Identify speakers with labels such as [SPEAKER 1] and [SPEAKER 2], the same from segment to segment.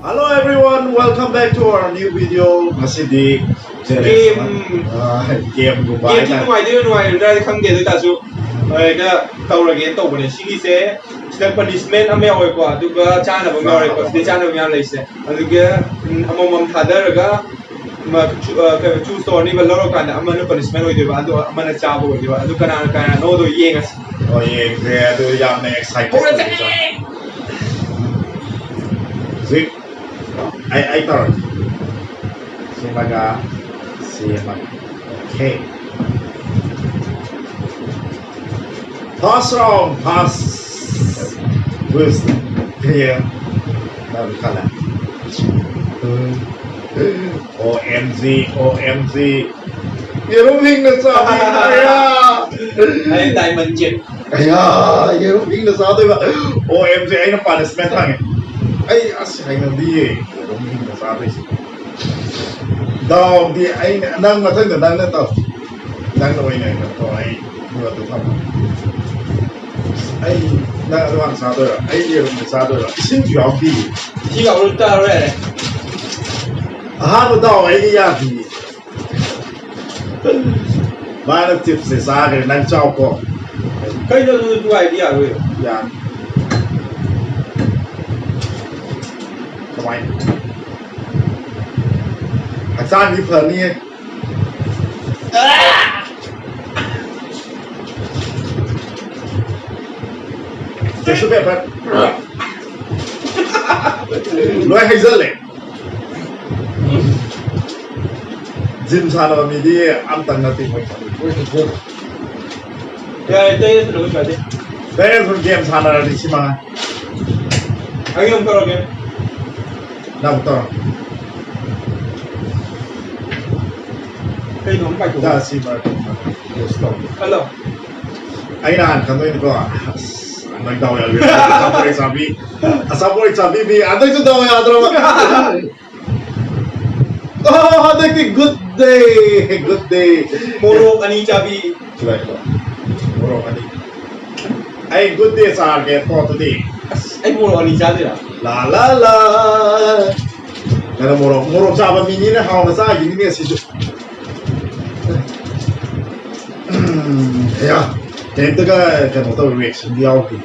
[SPEAKER 1] Hello everyone, welcome back to our new video. Masih game Dubai
[SPEAKER 2] ที่หน่วยได้คำเดียวแต่สุดก็เตาระเกตตัวเนี่ยสิ่งที่เสียสิ่ง punishment อเมริกากว่าดูก็ชาติอเมริกาสิ่งชาติอเมริกาเลยเสียดูก็มันทัดเดอร์ก็มาชูสโตนี่เป็นล้อกันมัน punishment ไว้ด้วยดูมันจะจับไว้ด้วยดูกันโน้ตตัวเองสิ
[SPEAKER 1] เนี่ยดูยังใน excited สิไอ้ต่อsimaga okay toss wrong pass boost clear baru kalah OMG Yeruhing na sabi
[SPEAKER 2] ay diamond jet
[SPEAKER 1] Yeruhing na sabi ba OMG ay na punishment lang ay asay na di Yeruhing na sabi Daw di ay nang matay na nang to. Nang naway na to ay buat to tama. Ay na ruang sa do ay yung sa do. Sin juao bi.
[SPEAKER 2] Ti ga ru ta re.
[SPEAKER 1] Ha no daw ay ya bi. Ba na tip se sa ge nang chao ko.
[SPEAKER 2] Kai do du idea ru.
[SPEAKER 1] Ya. Kamai. Saan ni phở ni Thế số bẹp hết Nói hay rất lệ Jim sana ba mi di am tan na tin
[SPEAKER 2] Đây là đồ chơi.
[SPEAKER 1] Đây là game sana ra đi chi mà
[SPEAKER 2] Anh không có game.
[SPEAKER 1] Nào to
[SPEAKER 2] Cây nó bạch của
[SPEAKER 1] Ra si mà stop
[SPEAKER 2] Hello.
[SPEAKER 1] Ai nan kan tôi ko Nag daw ya Sabori sabi bi aday to daw ya drama Oh aday good day
[SPEAKER 2] Moro ani chabi.
[SPEAKER 1] Right Moro ani Ay good day sa ke to today
[SPEAKER 2] Ay moro ani chabi la.
[SPEAKER 1] La Kana moro chaba mini na haw na sa gini ne si Ya, gente que no te reaction đi đâu thì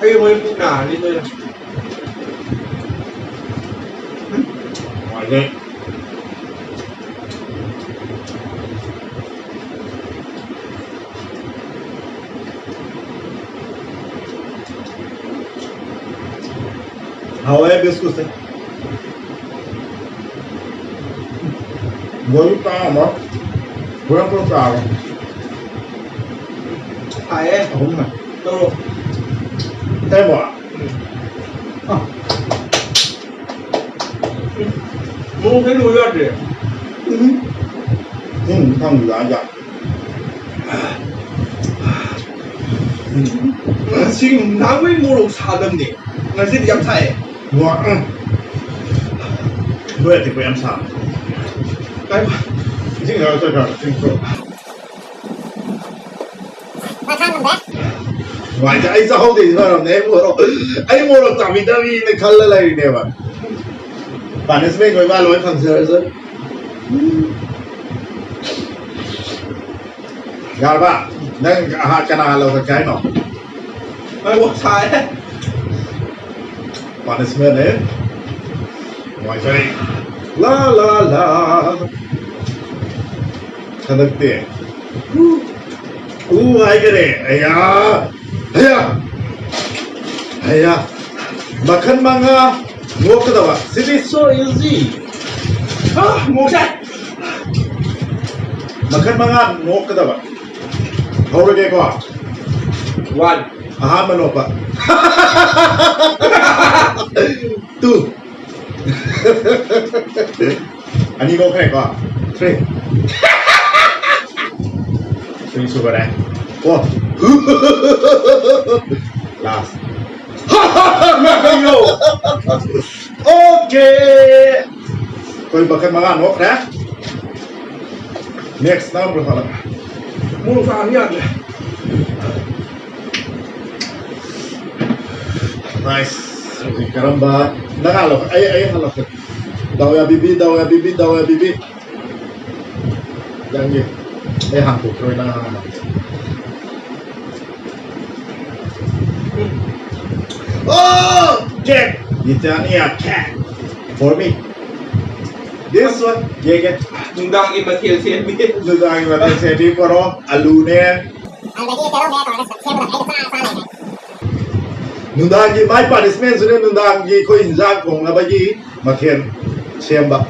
[SPEAKER 2] Ay mo yung na dito na.
[SPEAKER 1] ngoài đây How are you discussing? Với ta mà với con tàu
[SPEAKER 2] Ai em?
[SPEAKER 1] không mà
[SPEAKER 2] Đâu?
[SPEAKER 1] em bảo
[SPEAKER 2] Mua cái đuôi ra để.
[SPEAKER 1] Không giá dạ
[SPEAKER 2] 지금 남의 모로 사던데. 나 지금 양사해.
[SPEAKER 1] mua nuôi thì của em sao
[SPEAKER 2] Cái
[SPEAKER 1] chính là tôi cả chính số ngoài ra anh sao thì sao làm thế mua rồi chẳng bị đâu đi này khăn lại này mà bạn ấy sẽ ngồi ba lối phẳng sờ rồi gà ba nâng hạt cái nào là cái nó
[SPEAKER 2] Ai bộ sai đấy.
[SPEAKER 1] bạn ấy sẽ đấy ngoài ra la Thật được tiền ai cái này ai ya makan manga ngô cái đâu à it is so easy
[SPEAKER 2] Mua sai.
[SPEAKER 1] makan manga ngô cái đâu à hầu cái quoi
[SPEAKER 2] One.
[SPEAKER 1] mà nộp à two anh đi ngô cái này quoi three three sugar này four last Okay. Tôi bật cái manga nó khác. Next number phải là
[SPEAKER 2] mua phàm nhận này.
[SPEAKER 1] nice. Caramba. Nggak lo, ay halos. Daw ya bibi. Yang gì? Ay hàng cục rồi na. Oh, Jack. Litania cat. For me. This one, yeah.
[SPEAKER 2] Nungdang imatil siya bit.
[SPEAKER 1] Nungdang imatil siya bit pero alu ne. Nungdang gi mai punishment sune nungdang gi ko injang kong na ba gi mathian siam ba.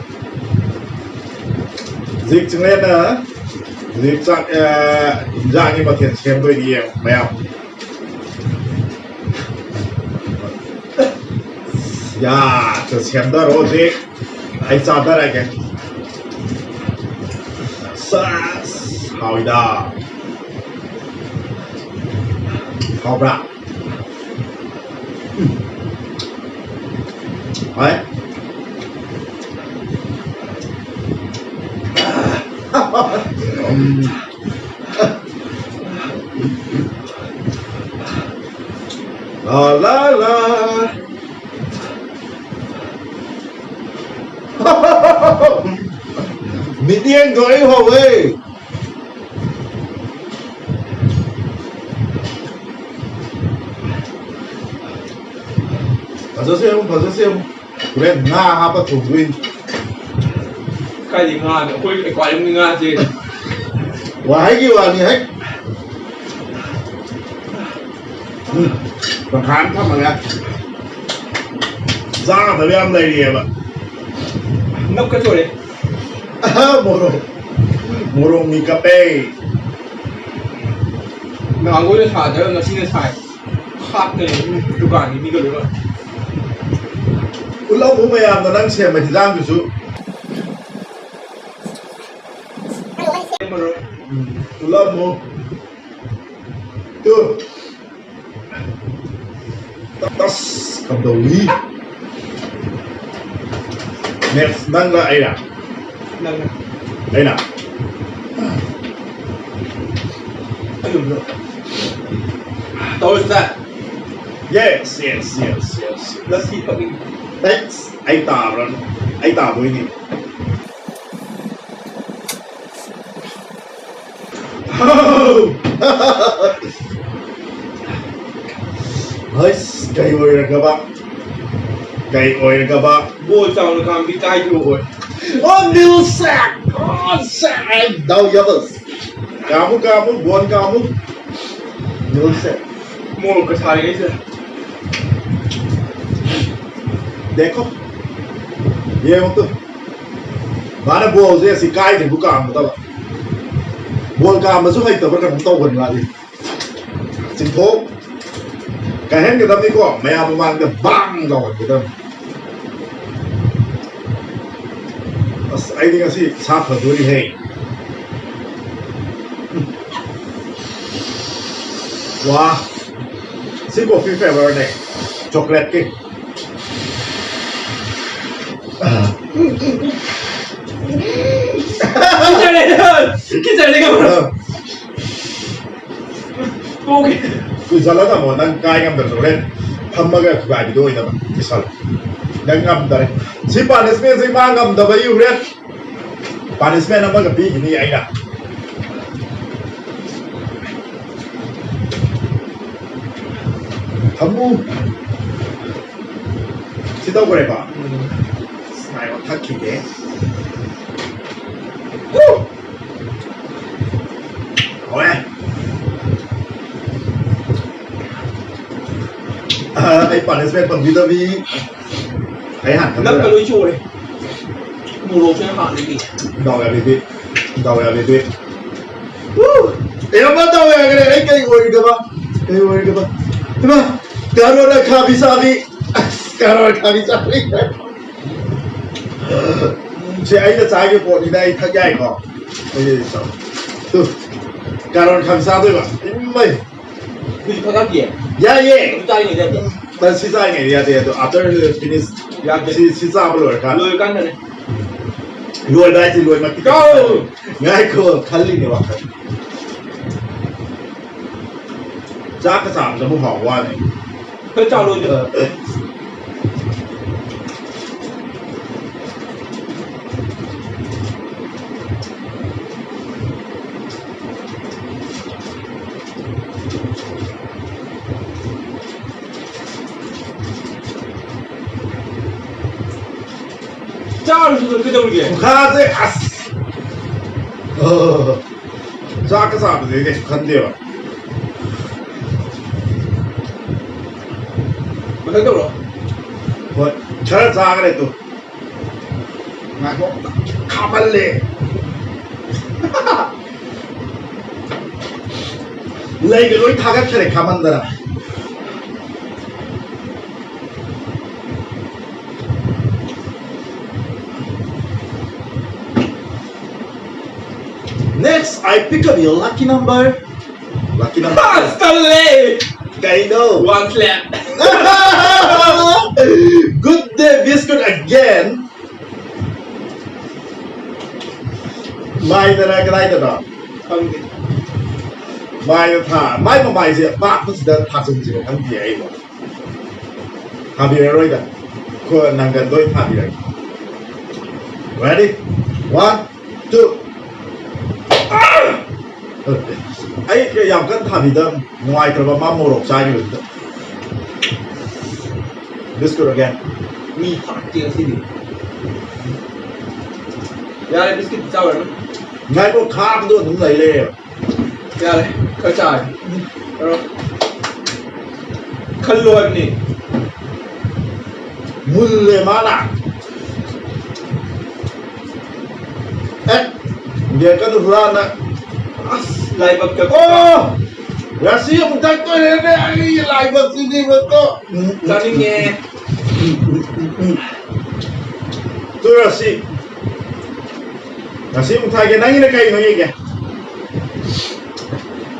[SPEAKER 1] Zik chungle na zik chak injang gi mathian siam doi ni em mayam. Ya, to siam da ro zik. Ai sao đó đây kìa. Hỏi đó. Học ra. Đấy. La la. Bị điên rồi anh Hồng ơi. 봐서 xem. 그래 나 아빠 동구인.
[SPEAKER 2] Cái gì Nga nữa, cái quả em Nga gì.
[SPEAKER 1] Và hay kêu là gì hết. Còn khám thăm mà nghe. Ra tới em này đi em ạ.
[SPEAKER 2] Nấp cái chỗ đấy.
[SPEAKER 1] Moro mi cape.
[SPEAKER 2] Mà ngồi lên thả tới nó xin lên thải. Khát này, chủ quản thì đi cái đấy mà.
[SPEAKER 1] Lâu bố mày làm nó đang xem mày thì giam được chú. Lâu bố. Chưa. Tas cầm đầu đi. Next đang là ai nè? Đây nè.
[SPEAKER 2] Tôi ra.
[SPEAKER 1] Yes.
[SPEAKER 2] Let's keep coming.
[SPEAKER 1] Thanks. Anh tả với nhỉ. Hơi cây ơi là các bạn.
[SPEAKER 2] Vô trong nó làm bị cay rồi.
[SPEAKER 1] Oh, new sack. Oh, sack. Anh đau nhớ rồi. Kamu, buồn kamu. New sack.
[SPEAKER 2] Mua cái thải ấy rồi.
[SPEAKER 1] देखो ये मतलब माने बोल से सिकाई थे बुका मतलब बोल का मसु है तब kan to bun lagi sinpo kahen ke tadi ko मैं अब मान के bang lawan gitu बस आई थिंक ऐसी साफ अधूरी है वाह सिर्फ ऑफिस फेवरेट है chocolate cake
[SPEAKER 2] 기절해 꼭
[SPEAKER 1] 그 잘라다 뭐난 까이감 들어래 판마가 그거 아니도 있나 봐 이살 내가 감다래 지 파니스멘 지 망감다 봐 이후에 파니스멘 한번 그 비기니 아이나 한무 지도 그래 봐 스나이퍼 타키게 왜? Anh punishment bằng vitamin thấy hẳn
[SPEAKER 2] nấp cái lối chùa này mù lột cho họ đi
[SPEAKER 1] đầu là bịt em bắt đầu cái này anh cây ngồi được không thế mà caro là kabisabi chị ấy là trái cái bộ đi đây thằng dạy có bây giờ sao từ caro kabisabi mà mày
[SPEAKER 2] 그 파란 뒤에
[SPEAKER 1] yeah
[SPEAKER 2] 짜리 내야 돼.
[SPEAKER 1] 但是在你的after finish
[SPEAKER 2] 야,
[SPEAKER 1] 是炸不了看
[SPEAKER 2] 너 간다네.
[SPEAKER 1] รวยได้สิรวยมาที่
[SPEAKER 2] go
[SPEAKER 1] ง่ายก็คันลิเนี่ยวะจ้ากระสามจะพูดหอว่าไง
[SPEAKER 2] เพื่อเจ้ารู้เยอะ เจ้ารู้สึกคือจะรู้ยัง
[SPEAKER 1] ข้าจะอัสจ้ากระสามจะยังไงคันเดียว
[SPEAKER 2] มันต้องรู้
[SPEAKER 1] 뭐 철사 그래 또 나고 가발래 레이가 로이 타격처래 가만다라 Next I pick up your lucky number
[SPEAKER 2] Stanley
[SPEAKER 1] Kaido
[SPEAKER 2] one slap
[SPEAKER 1] Good day biscuit again Mai ta ra cái này đó
[SPEAKER 2] không
[SPEAKER 1] Mai thả mai mà mai gì ba cũng sẽ thả xuống gì thằng gì ấy mà thả bị rồi đó cô nàng gần đôi thả bị rồi Ready 1 2 ấy cái dòng cân thả bị đâm ngoài từ mà mồ rộp sai được Biscuit again
[SPEAKER 2] มีฝากเจียงสิดิยาอะไรบิสกิตเจ้าอะไรมั้ง
[SPEAKER 1] ngay có khám luôn đúng này lê
[SPEAKER 2] ยาอะไรเข้าใจแล้วคันรวยนี่
[SPEAKER 1] mun lê má nè ết giờ cái đồ ra nè
[SPEAKER 2] ไล่บักเกิด
[SPEAKER 1] ô là xí một tay tôi lên đây anh đi lại vật gì đi vật to
[SPEAKER 2] เจ้านี่ไง
[SPEAKER 1] tôi là xí một tay cái này cái nó gì kìa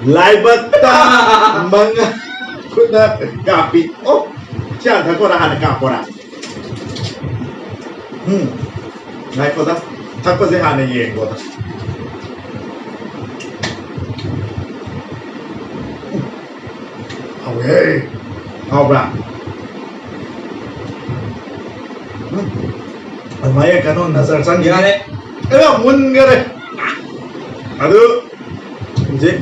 [SPEAKER 1] lại vật ta măngคุณนะกาปิโอ้เชื่อทั้งคนอาหารกาปนะไงคนนะทั้งคนเสียหายในเองคนนะเอาเฮ้ยเอาปะทำไมกันน้องน่าสงสาร
[SPEAKER 2] ยาอะไร
[SPEAKER 1] เอ้ยมุนกันเลยอะดูจริง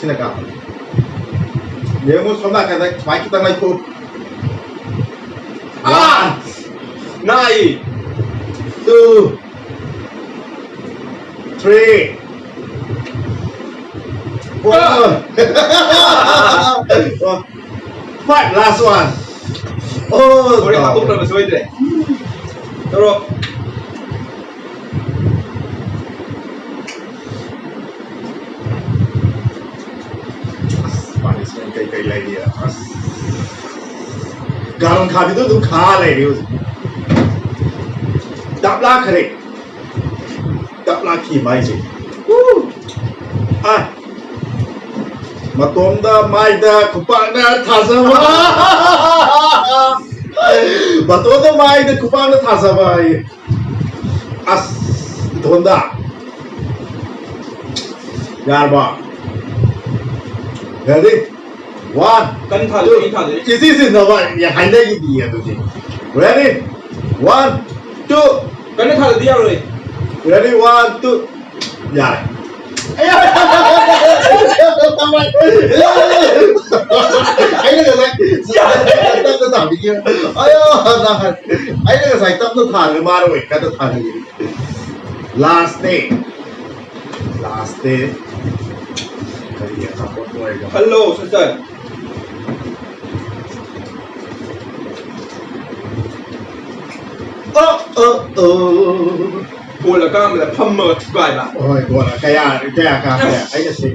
[SPEAKER 1] Sinaga. Dia mau sama kata baik kita lagi pun.
[SPEAKER 2] Nine
[SPEAKER 1] 2 3 4 5 last one. Oh,
[SPEAKER 2] boleh aku belum sesuai deh. Terus
[SPEAKER 1] Manis main kai lai dia. Garam kha bhi to tu kha lai dia. Tapla khare. Tapla khi mai ji. Ah. Matom da mai da kupa na thasa ba. Matom da mai da kupa na thasa ba. As thonda. Yar ba. Ready? 1
[SPEAKER 2] cân thẳng đi thẳng đi.
[SPEAKER 1] Easy no one. Ya hai nay gì à tụi chị. Ready? 1 2
[SPEAKER 2] Cân thẳng đi rồi.
[SPEAKER 1] Ready? 1 2 Dạ. Ấy da. Ấy là cái tâm nó thẳng đi kia. Ấy da. Ấy là cái tâm nó thẳng cái mà rồi, cái nó thẳng gì. Last day. Cái gì à?
[SPEAKER 2] Hello, sister. Ủa là các là phâm mờ vài bạn.
[SPEAKER 1] Ôi, gọi là cái cà phê, ấy là gì?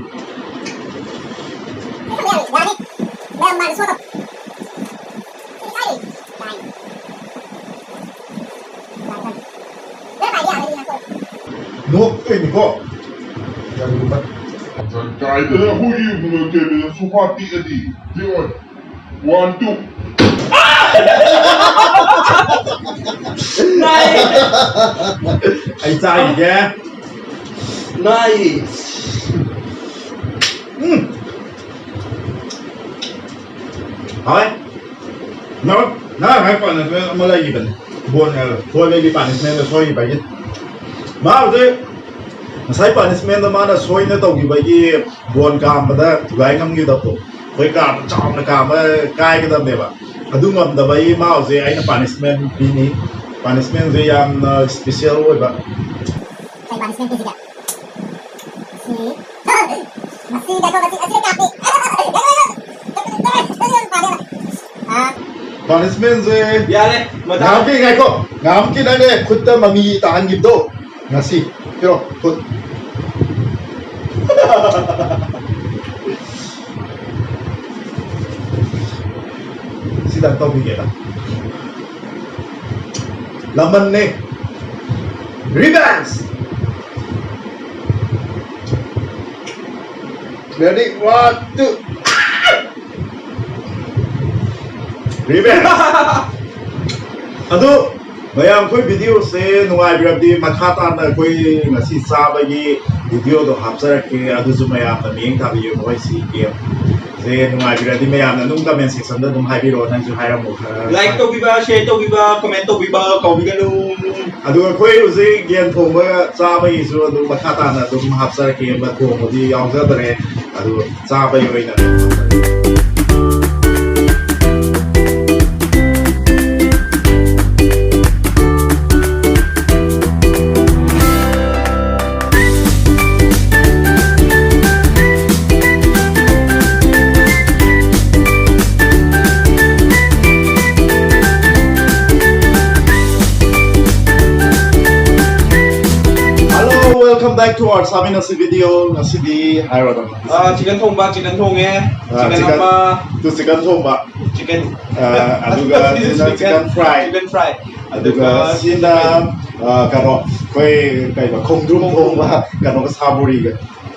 [SPEAKER 1] Nuốt cái gì cô?
[SPEAKER 3] Cái đó hú gì mà kể về số phát tí cái gì? Đi rồi. 1 2
[SPEAKER 1] ไอ้ใจแก
[SPEAKER 2] Nice.
[SPEAKER 1] เอาไหมน้าให้ก่อนนะเมื่อไรยี่เป็นบวนช่วยไม่มีปานิสเมนต์ช่วยไปยี่มาเอาดิใช้ปานิสเมนต์มานะช่วยเนี่ยต้องอยู่ไปยี่บวนกามมาได้ไว้งำยี่ตับตัวไว้กามจอมนะกามมาใกล้กันเดียวอ่ะดูงำแต่ไปมาเอาสิไอ้เนี่ยปานิสเมนต์ปีนี้ปานิสเมนต์สิยังสเปเชียลเว้ยปะ
[SPEAKER 4] ใช้ปานิสเมนต์ที่สิกันmasih jago masih asyik kaki
[SPEAKER 1] punishment sih
[SPEAKER 2] Ya deh,
[SPEAKER 1] ngam ki ngai ko ngam ki na ne khut ta mami tahan gib do ngasi kiro khut sidang tau bige la laman ne revenge ready 1 2 revenge adu mayam koi video se nungai birabdi makhata na koi ngasi sa bagi video do hapsar ke adu su mayam na ming thabi yo koi si game se nungai birabdi mayam na nung comment section da dum hai biro nan ju hai ra mo
[SPEAKER 2] like to biba, share to biba, comment to biba, kau biga nu.
[SPEAKER 1] adu koi usi game thong ba sa bagi su adu makhata na dum hapsar ke ba thong mo di yaw sa dare adu sa ba yo ina welcome back to our Sami Nasi video nasi di Hyrodam.
[SPEAKER 2] Chicken thong ba, chicken thong eh. Chicken apa?
[SPEAKER 1] Tu chicken thong ba.
[SPEAKER 2] Chicken.
[SPEAKER 1] Aduga chicken fry.
[SPEAKER 2] Chicken fry.
[SPEAKER 1] Aduga sina kano koi kai ba khong drum thong ba kano ka saburi ga.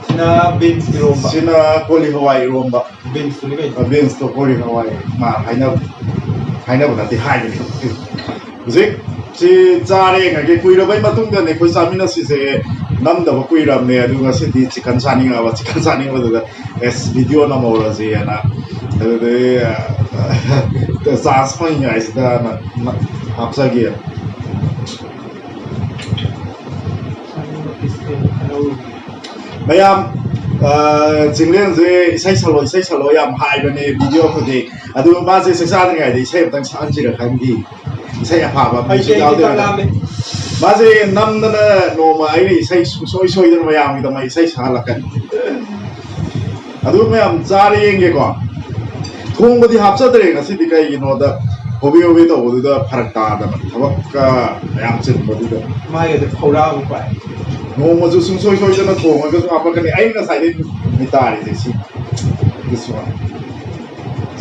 [SPEAKER 2] Sina beans rom ba.
[SPEAKER 1] Sina koli Hawaii rom ba.
[SPEAKER 2] Beans tu ni kai.
[SPEAKER 1] Beans to koli Hawaii ma haina ba ti hai ni. Zik si zare nga ke kui ra bai matung da ne koi Sami Nasi se nam da kui ram ne adu nga si di chicken saning ba da es video na mo ra si ana the sauce point guys da na hapsa gi mayam jinglen je sai salo yam hai ba ne video ko de adu ma se sa da ngai de sai tang san ji ra khan gi sai apa ba
[SPEAKER 2] Ai sai
[SPEAKER 1] yaw
[SPEAKER 2] ki
[SPEAKER 1] de
[SPEAKER 2] tang lam
[SPEAKER 1] ma se nam da na no ma ai ni sai soi da mayam gi da mai sai sa la kan adu mayam zari yenge ko thong ba di hapsa dre nga si di kai gi no da hobi to bu da pharak ta da thawak ka yam chin ba du da
[SPEAKER 2] mai de phora mu pai.
[SPEAKER 1] no ma ju sung soi da na thong ga su apa ka ni ai na sai ni mi ta ri de si this one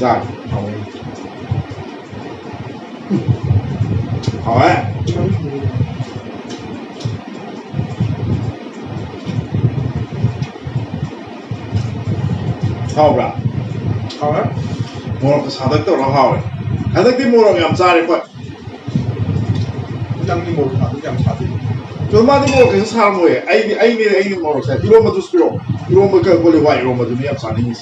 [SPEAKER 1] za好哎好不啦
[SPEAKER 2] 好啊。
[SPEAKER 1] 모럭 사닥도 하오 사닥디 모럭 얌 짜리 거
[SPEAKER 2] Yang ni mau tak, yang satu.
[SPEAKER 1] 저마디 모럭 계속 사람 뭐해 아이니 모럭 사 이로마 두 스피로 이로마 그 boleh wa 이로마 두 얌 사니 니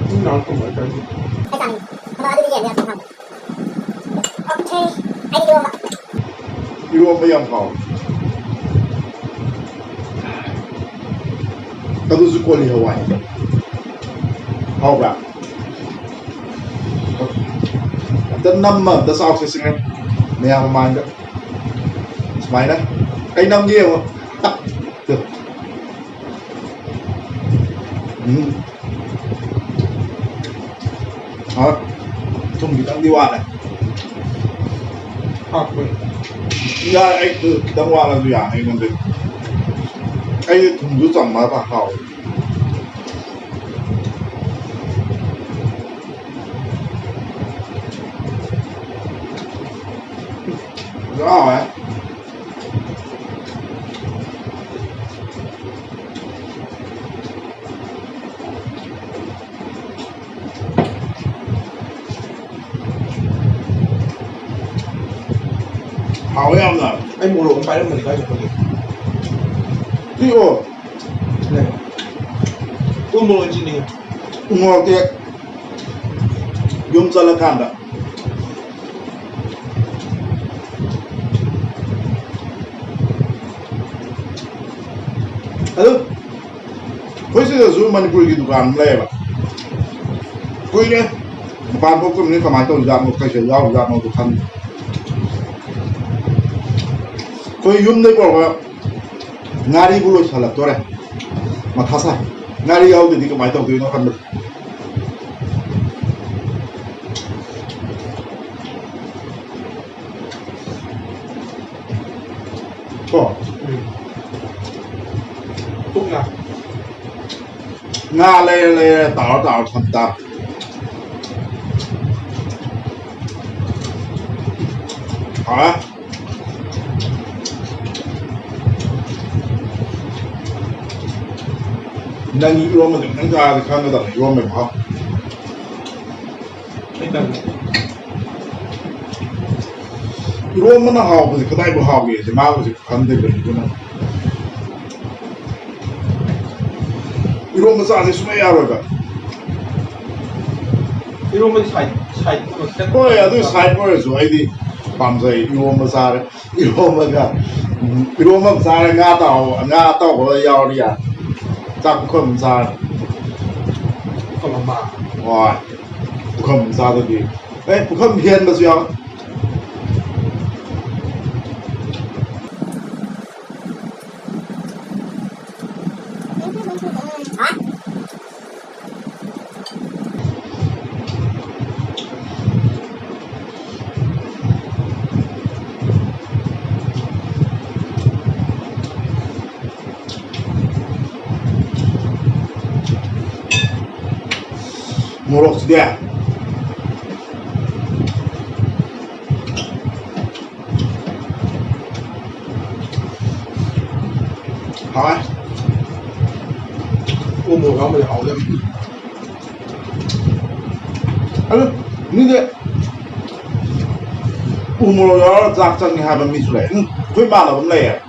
[SPEAKER 2] Ini nak kau macam ni.
[SPEAKER 4] Hai Sami, kalau ada dia ni aku tahu. Okey, ai dia mak.
[SPEAKER 1] 이로마 얌 하오 나도 주 boleh hawaii 하오 봐 Tân năm mà ta sao sẽ sinh em mẹ mà mày đó mày đấy cái năm nhiều mà được đó không bị tăng đi qua này
[SPEAKER 2] Học rồi.
[SPEAKER 1] ra anh từ tăng qua là gì à anh còn được anh thùng rút dòng mà bà hảo rõ rồi hảo em nào
[SPEAKER 2] anh mua đồ không phải là mình cái gì không
[SPEAKER 1] đi ô
[SPEAKER 2] này tôi mua cái gì này
[SPEAKER 1] ngồi tiệc dùng cho là cản đó Koi sih Zoom Manipur gitu kan mulai ba. Koi ni, bukan pokok ni kamai tahu jam mau kasih jauh jam mau tu kan. Koi yum ni bawa ngari bulu salah tu orang, mathasa ngari jauh jadi kamai tahu tu ini kan. Oh,
[SPEAKER 2] tốt nào
[SPEAKER 1] Nga le tạo thành ta. Hả? Đang nghĩ luôn mà đừng ra thì không có đặt luôn mình không?
[SPEAKER 2] anh cần
[SPEAKER 1] Luôn mà nó học thì cái này bộ học gì thì mau thì không thể được nữa. Luôn mà sao thì xuống nhà rồi cả.
[SPEAKER 2] 이런 건 사이
[SPEAKER 1] Ôi, tôi sai quá rồi đi. Phạm dậy luôn mà sao đấy. Luôn mà sao đấy ngã tàu của nhau đi à. Chắc cũng không sao.
[SPEAKER 2] không làm mà
[SPEAKER 1] Wow, không sao được gì. Ê, không hiền mà sao?
[SPEAKER 4] Hả?
[SPEAKER 1] Morok dia. Hả?
[SPEAKER 2] mua mùa không bây giờ hậu lắm
[SPEAKER 1] Như thế. Umur đó giặc chân hai bên mi sule. Khuyên bạn là vấn đề à?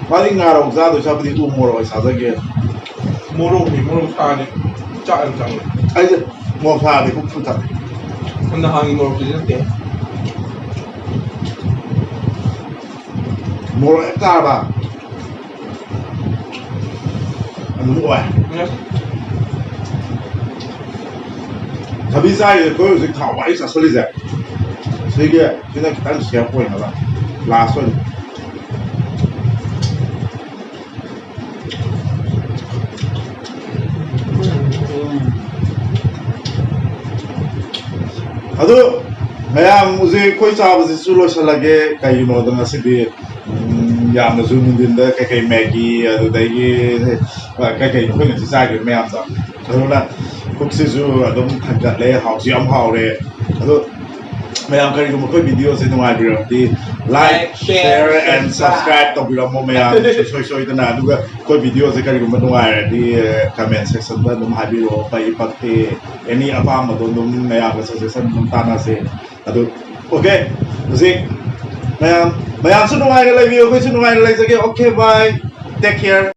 [SPEAKER 1] Và đi ngà đồng ra tôi sao đi umur rồi sao ra kia?
[SPEAKER 2] mua đồ thì mua đồ xa đi chắc ăn chẳng
[SPEAKER 1] Ấy chứ, mua pha thì cũng không thật.
[SPEAKER 2] anh đã hàng mua đồ gì thế
[SPEAKER 1] Mua rồi ra bà. Anh đúng rồi. Tapi saya kau sih tahu apa sih asal itu. Sehingga kita siapa yang apa? Langsung. Aduh, saya musik koi sahaja sih sulo selagi kayak you dengan sedih. Yang nazunin din dah kayak Maggie, aduh lagi kayak koi nggak sih saya macam tu. Aduh lah. Kung sisu adum tangkat le hau si am hau le ado mayam kari ko koi video se nungai biro di like share and subscribe to biro mo mayam soy tana duga koi video se kari ko nungai di comment section da dum habiro pai patte any apa ma dum mayam ka suggestion dum tana se ado okay music mayam su nungai le video ko su nungai le okay bye take care